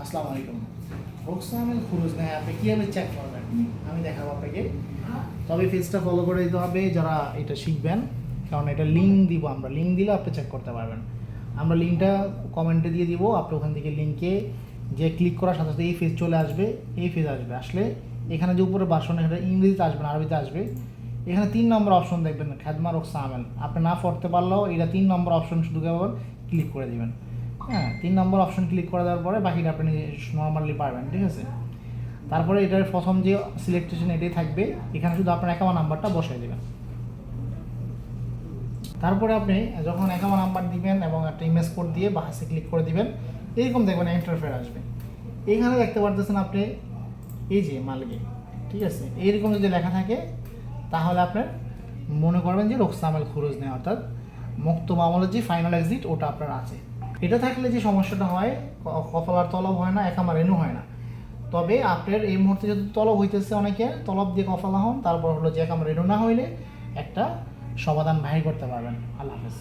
আসসালামু আলাইকুম। রোকসামেল খুরুজ নেয় আপনি কীভাবে চেক করবেন আমি দেখাবো আপনাকে। তবে পেজটা ফলো করে দিতে হবে যারা এটা শিখবেন, কারণ এটা লিঙ্ক দিব, আমরা লিঙ্ক দিলে আপনি চেক করতে পারবেন। আমরা লিঙ্কটা কমেন্টে দিয়ে দিব, আপনি ওখান থেকে লিঙ্কে যে ক্লিক করার সাথে সাথে এই পেজ চলে আসবে। এই পেজ আসলে এখানে যে উপরে বাসন, এটা ইংরেজিতে আসবে না, আরবিতে আসবে। এখানে 3 নম্বর অপশন দেখবেন, খেদমা রোকসামেল। আপনি না পড়তে পারলেও এটা 3 নম্বর অপশন শুধু কেবল ক্লিক করে দিবেন। হ্যাঁ, 3 নম্বর অপশন ক্লিক করে দেওয়ার পরে বাকিটা আপনি নর্মালি পারবেন, ঠিক আছে। তারপরে এটার প্রথম যে সিলেকটেশন এটাই থাকবে, এখানে শুধু আপনার অ্যাকাউন্ট নাম্বারটা বসাই দেবেন। তারপরে আপনি যখন অ্যাকাউন্ট নাম্বার দিবেন এবং একটা ইমেজ কোড দিয়ে বাহাসে ক্লিক করে দিবেন, এরকম দেখবেন ইন্টারফেস আসবে। এইখানে দেখতে পারতেছেন আপনি এই যে মালিকে, ঠিক আছে, এইরকম যদি লেখা থাকে তাহলে আপনার মনে করবেন যে রোকসামেল খুরুজ নেয়, অর্থাৎ মুক্ত মামলার যে ফাইনাল এক্সিট ওটা আপনার আছে। এটা থাকলে যে সমস্যাটা হয়, কফলার তলব হয় না, একামা রেনু হয় না। তবে আপনার এই মুহূর্তে যদি তলব হইতেছে, অনেকে তলব দিয়ে কফলা হন, তারপর হলো যে একামা রেনু না হইলে একটা সমাধান বাহির করতে পারবেন। আল্লাহ হাফেজ।